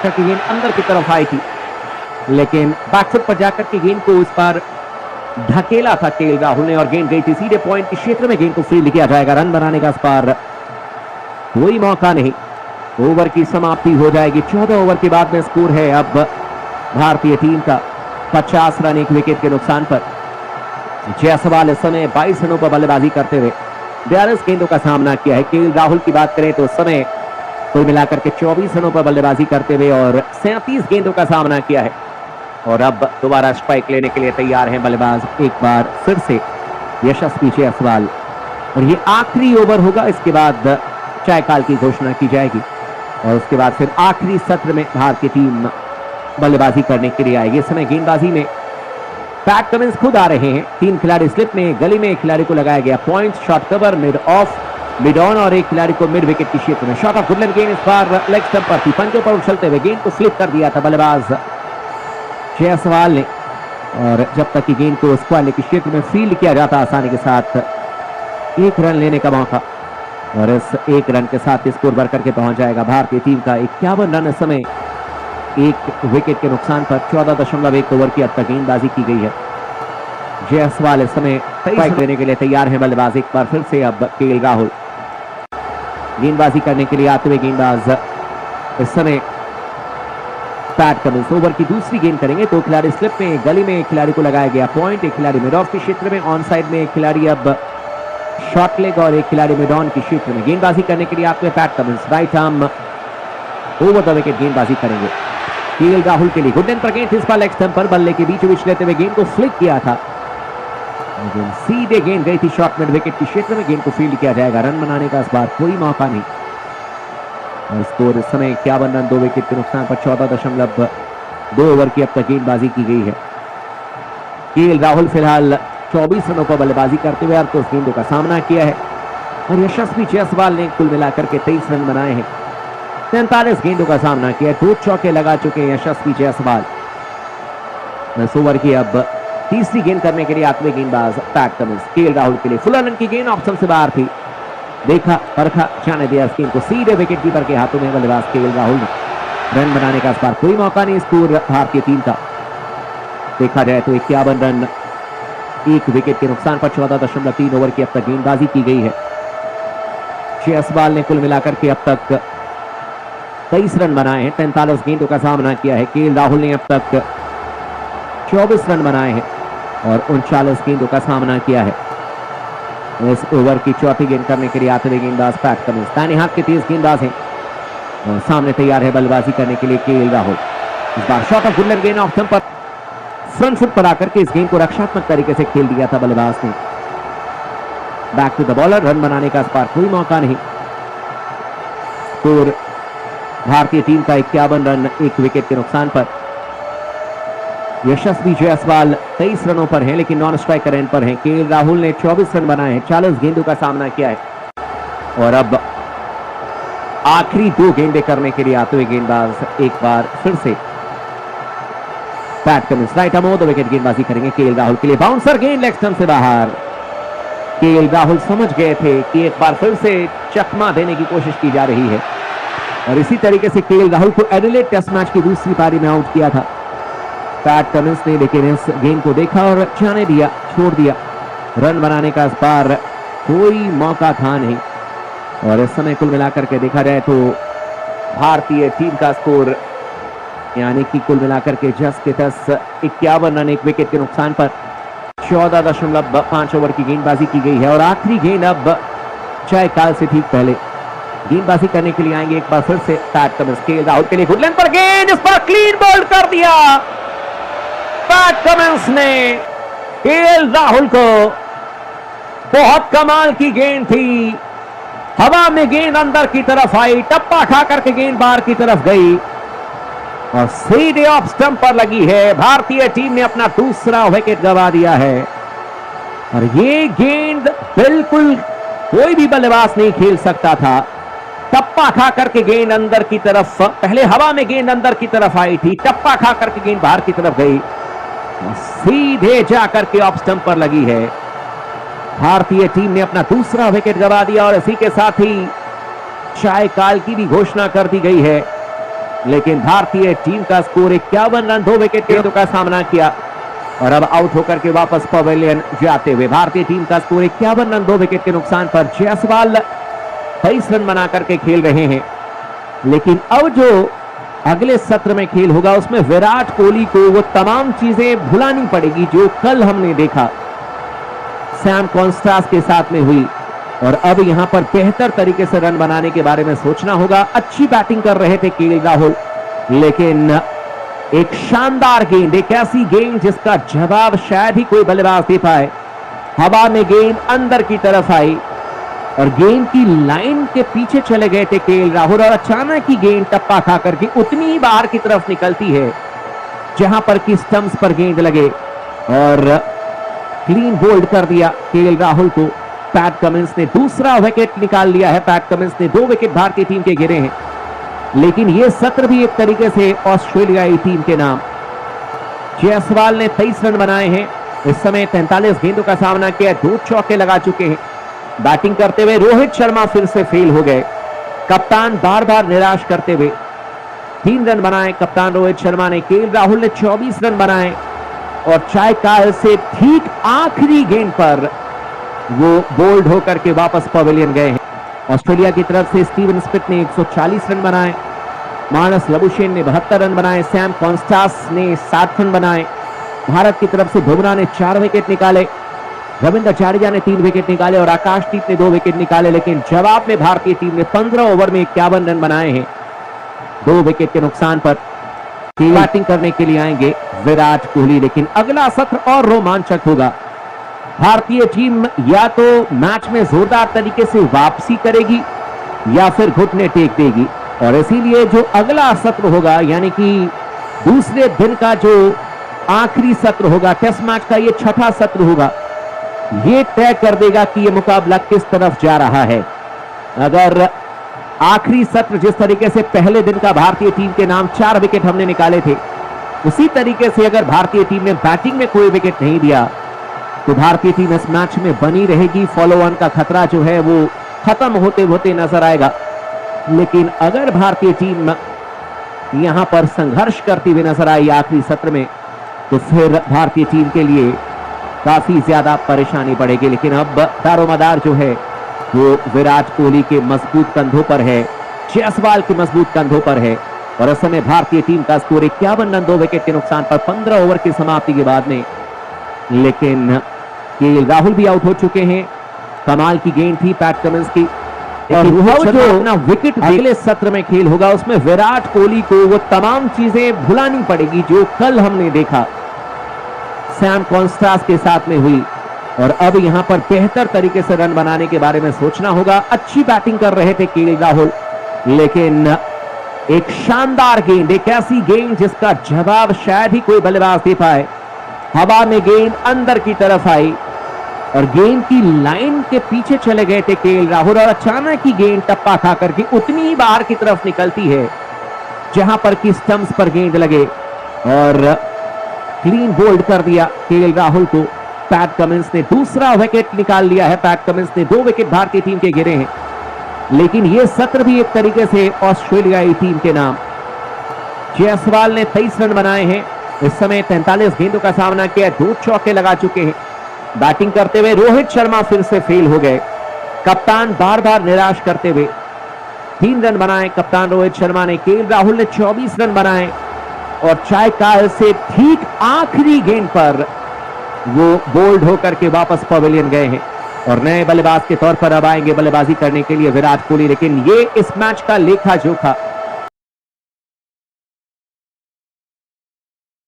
जाकर के गेंद अंदर की तरफ आई थी, लेकिन बैकफुट पर जाकर के गेंद को उस पर ढकेला था केएल राहुल ने और गेंद गई थी सीधे पॉइंट के क्षेत्र में। गेंद को फील्ड किया जाएगा, रन बनाने का इस पर कोई मौका नहीं। ओवर की समाप्ति हो जाएगी। 14 ओवर के बाद में स्कोर है अब भारतीय टीम का 50 रन 1 विकेट के नुकसान पर। जायसवाल इस समय 22 रनों पर बल्लेबाजी करते हुए 42 गेंदों का सामना किया है। केएल राहुल की बात करें तो उस समय कुल मिलाकर के 24 रनों पर बल्लेबाजी करते हुए और 37 गेंदों का सामना किया है और अब दोबारा स्ट्राइक लेने के लिए तैयार हैं बल्लेबाज एक बार फिर से यशस्वी जायसवाल। और ये आखिरी ओवर होगा, इसके बाद चायकाल की घोषणा की जाएगी और उसके बाद फिर आखिरी सत्र में भारतीय टीम बल्लेबाजी करने के लिए आएगी। इस समय गेंदबाजी में पैट कमिंस खुद आ रहे हैं। 3 खिलाड़ी स्लिप में, गली में एक खिलाड़ी को लगाया गया point, shot cover, mid of, mid on और एक खिलाड़ी को मिड विकेट के क्षेत्र में। शॉट ऑफ गुडलैंड गेंद इस बार लेग स्टंप पर थी, पंजों पर उछलते हुए गेंद को फ्लिप कर दिया था बल्लेबाज जायसवाल ने और जब तक कि गेंद को स्क्वायर के क्षेत्र में फील्ड किया जाता आसानी के साथ 1 रन लेने का मौका और इस 1 रन के साथ स्कोर बढ़कर के पहुंच जाएगा भारतीय टीम का 51 रन। इस समय 1 विकेट के नुकसान पर 14.1 ओवर की अब तक गेंदबाजी की गई है। जायसवाल इस समय स्ट्राइक लेने के लिए तैयार है बल्लेबाज एक बार फिर से अब केएल राहुल गेंदबाजी करने के लिए आते हुए गेंदबाज इस समय पैट कमिंस ओवर की दूसरी गेंद करेंगे। 2 खिलाड़ी स्लिप में, गली में एक खिलाड़ी को लगाया गया पॉइंट, एक खिलाड़ी मिड ऑफ के क्षेत्र में, ऑन साइड में एक खिलाड़ी अब शॉर्ट लेग और एक खिलाड़ी मिड ऑन के क्षेत्र में। गेंदबाजी करने के लिए आते हुए PAT Cummins right arm over the wicket गेंदबाजी करेंगे केएल राहुल के लिए। गुडलैंड पर गेंद इस बार लेग स्टंप पर बल्ले के बीचों बीच लेते हुए गेंद को फ्लिक किया था, सीधे गेंद गई थी शॉर्ट मिड विकेट के क्षेत्र में। गेंद को फील्ड किया जाएगा, रन बनाने का इस बार कोई मौका नहीं और स्कोर इस समय 51 रन 2 विकेट के नुकसान पर 14.2 ओवर की अब तक गेंदबाजी की गई है। केएल राहुल फिलहाल 24 रनों पर बल्लेबाजी करते हुए 38 गेंदों का सामना किया है और यशस्वी जायसवाल ने कुल मिलाकर के 23 रन बनाए हैं। 43 गेंदों का सामना किया, 2 चौके लगा चुके हैं यशस्वी जायसवाल। इस ओवर की अब तीसरी गेंद करने के लिए आते हुए गेंदबाज पैट कमिंस केएल राहुल के लिए। फुल रन की गेंद ऑप्शन से बाहर थी, देखा परखा जाने दिया इस गेंद को सीधे विकेट कीपर के हाथों में बल्लेबाज केएल राहुल ने। रन बनाने का इस बार कोई मौका नहीं स्कोर भारतीय टीम का। देखा जाए तो 51 रन 1 विकेट के नुकसान पर 14.3 ओवर की अब तक गेंदबाजी की गई है। जायसवाल ने कुल मिलाकर के अब तक 23 रन बनाए हैं, 43 गेंदों का सामना किया है। केएल राहुल ने अब तक 24 रन बनाए हैं और 39 गेंदों का सामना किया है। इस ओवर की चौथी गेंद करने के लिए आते हुए गेंदबाज पैट कमिंस दाहिने हाथ के तेज गेंदबाज हैं और सामने तैयार है बल्लेबाजी करने के लिए केएल राहुल। इस बार शॉट ऑफ गुडलैंड गेंद ऑफ स्टंप पर फ्रंट फुट पर आकर के इस गेंद को रक्षात्मक तरीके से खेल दिया था बल्लेबाज ने। बैक टू द बॉलर, रन बनाने का इस बार कोई मौका नहीं। स्कोर भारतीय टीम का 51 रन 1 विकेट के नुकसान पर। यशस्वी जायसवाल 23 रनों पर हैं लेकिन नॉन स्ट्राइकर एंड पर हैं। केएल राहुल ने 24 रन बनाए हैं, 40 गेंदों का सामना किया है और अब आखिरी 2 गेंदें करने के लिए आते हुए गेंदबाज एक बार फिर से PAT Cummins right arm over the wicket गेंदबाजी करेंगे केएल राहुल के लिए। बाउंसर गेंद लेग स्टंप से बाहर। केएल राहुल समझ गए थे कि एक बार फिर से चकमा देने की कोशिश की जा रही है और इसी तरीके से केएल राहुल को एडिलेड टेस्ट मैच की दूसरी पारी में आउट किया था पैट कमिंस ने, लेकिन इस गेंद को देखा और जाने दिया, छोड़ दिया। रन बनाने का इस बार कोई मौका था नहीं और इस समय कुल मिलाकर के देखा जाए तो भारतीय टीम का स्कोर यानी कि कुल मिलाकर के 10 के 10 51 रन 1 विकेट के नुकसान पर 14.5 ओवर की गेंदबाजी की गई है और आखिरी गेंद अब चायकाल से ठीक पहले गेंदबाजी करने के लिए आएंगे एक बार फिर से पैट कमिंस। केएल राहुल के लिए गुडलैंड पर गेंद, इस पर क्लीन बोल्ड कर दिया पैट कमिंस ने। केएल राहुल को बहुत कमाल की गेंद थी, हवा में गेंद अंदर की तरफ आई, टप्पा खा करके गेंद बाहर की तरफ गई और सीधे ऑफ स्टंप पर लगी है। भारतीय टीम ने अपना दूसरा विकेट गंवा दिया है और ये गेंद बिल्कुल कोई भी बल्लेबाज नहीं खेल सकता था। टप्पा खा करके गेंद अंदर की तरफ, पहले हवा में गेंद अंदर की तरफ आई थी, टप्पा खा करके गेंद बाहर की तरफ गई, सीधे जाकर के ऑफ स्टंप पर लगी है। भारतीय टीम ने अपना दूसरा विकेट गंवा दिया और इसी के साथ ही चायकाल की भी घोषणा कर दी गई है। लेकिन भारतीय टीम का स्कोर 51 रन, 2 विकेट गेंदों का सामना किया और अब आउट होकर के वापस पवेलियन जाते हुए भारतीय टीम का स्कोर 51 रन, 2 विकेट के नुकसान पर। जायसवाल 23 रन बना करके खेल रहे हैं, लेकिन अब जो अगले सत्र में खेल होगा उसमें विराट कोहली को वो तमाम चीजें भुलानी पड़ेगी जो कल हमने देखा सैम कॉन्स्टास के साथ में हुई, और अब यहां पर बेहतर तरीके से रन बनाने के बारे में सोचना होगा। अच्छी बैटिंग कर रहे थे केएल राहुल, लेकिन एक शानदार गेंद, एक ऐसी गेंद जिसका जवाब शायद ही कोई बल्लेबाज दे पाए। हवा में गेंद अंदर की तरफ आई और गेंद की लाइन के पीछे चले गए थे केएल राहुल, और अचानक ही गेंद टप्पा खा करके उतनी ही बाहर की तरफ निकलती है जहां पर कि स्टंप्स पर गेंद लगे और क्लीन बोल्ड कर दिया केएल राहुल को। पैट कमिंस ने दूसरा विकेट निकाल लिया है। पैट कमिंस ने 2 विकेट भारतीय टीम के गिरे हैं, लेकिन यह सत्र भी एक तरीके से ऑस्ट्रेलियाई टीम के नाम। जायसवाल ने 23 रन बनाए हैं, इस समय 43 गेंदों का सामना किया, 2 चौके लगा चुके हैं। बैटिंग करते हुए रोहित शर्मा फिर से फेल हो गए। कप्तान बार बार निराश करते हुए 3 रन बनाए कप्तान रोहित शर्मा ने। केएल राहुल ने 24 रन बनाए और चाय काल से ठीक आखिरी गेंद पर वो बोल्ड होकर के वापस पवेलियन गए हैं। ऑस्ट्रेलिया की तरफ से स्टीवन स्मिथ ने 140 रन बनाए, मानस लबुशेन ने 72 रन बनाए, सैम कॉन्स्टास ने 60 रन बनाए। भारत की तरफ से बुमराह ने 4 विकेट निकाले, रविंद्र जडेजा ने 3 विकेट निकाले और आकाशदीप ने 2 विकेट निकाले, लेकिन जवाब में भारतीय टीम ने 15 ओवर में 51 रन बनाए हैं, 2 विकेट के नुकसान पर। बैटिंग करने के लिए आएंगे विराट कोहली, लेकिन अगला सत्र और रोमांचक होगा। भारतीय टीम या तो मैच में जोरदार तरीके से वापसी करेगी या फिर घुटने टेक देगी, और इसीलिए जो अगला सत्र होगा यानी कि दूसरे दिन का जो आखिरी सत्र होगा, टेस्ट मैच का ये 6ठा सत्र होगा, ये तय कर देगा कि ये मुकाबला किस तरफ जा रहा है। अगर आखिरी सत्र जिस तरीके से पहले दिन का भारतीय टीम के नाम 4 विकेट हमने निकाले थे, उसी तरीके से अगर भारतीय टीम ने बैटिंग में कोई विकेट नहीं दिया तो भारतीय टीम इस मैच में बनी रहेगी। फॉलो ऑन का खतरा जो है वो खत्म होते होते नजर आएगा, लेकिन अगर भारतीय टीम यहां पर संघर्ष करती हुई नजर आई आखिरी सत्र में, तो फिर भारतीय टीम के लिए काफी ज्यादा परेशानी बढ़ेगी। लेकिन अब दारोमदार जो है वो विराट कोहली के मजबूत कंधों पर है, जायसवाल के मजबूत कंधों पर है, और इस समय भारतीय टीम का स्कोर 51 रन, 2 विकेट के नुकसान पर 15 ओवर की समाप्ति के बाद में। लेकिन केएल राहुल भी आउट हो चुके हैं। कमाल की गेंद थी पैट कमिंस की, और जो अपना विकेट अगले सत्र में खेल होगा उसमें विराट कोहली को वो तमाम चीजें भुलानी पड़ेगी जो कल हमने देखा सैम कॉन्स्टास के साथ में हुई, और अब यहां पर बेहतर तरीके से रन बनाने के बारे में सोचना होगा। अच्छी बैटिंग कर रहे थे केएल राहुल, लेकिन एक शानदार गेंद, एक ऐसी गेंद जिसका जवाब शायद ही कोई बल्लेबाज दे पाए। हवा में गेंद अंदर की तरफ आई और गेंद की लाइन के पीछे चले गए थे केएल राहुल, और अचानक ही गेंद टप्पा खा करके उतनी ही बाहर की तरफ निकलती है जहां पर कि स्टंप्स पर गेंद लगे, और क्लीन बोल्ड कर दिया केएल राहुल को। पैट कमिंस ने दूसरा विकेट निकाल लिया है। पैट कमिंस ने 2 विकेट भारतीय टीम के गिरे हैं, लेकिन यह सत्र भी एक तरीके से ऑस्ट्रेलियाई टीम के नाम। जायसवाल ने 23 रन बनाए हैं, इस समय 43 गेंदों का सामना किया, 2 चौके लगा चुके हैं। बैटिंग करते हुए रोहित शर्मा फिर से फेल हो गए। कप्तान बार बार निराश करते हुए 3 रन बनाए कप्तान रोहित शर्मा ने। केएल राहुल ने 24 रन बनाए और चाय काल से ठीक आखिरी गेंद पर वो बोल्ड होकर के वापस पवेलियन गए हैं, और नए बल्लेबाज के तौर पर अब आएंगे बल्लेबाजी करने के लिए विराट कोहली। लेकिन ये इस मैच का लेखा जोखा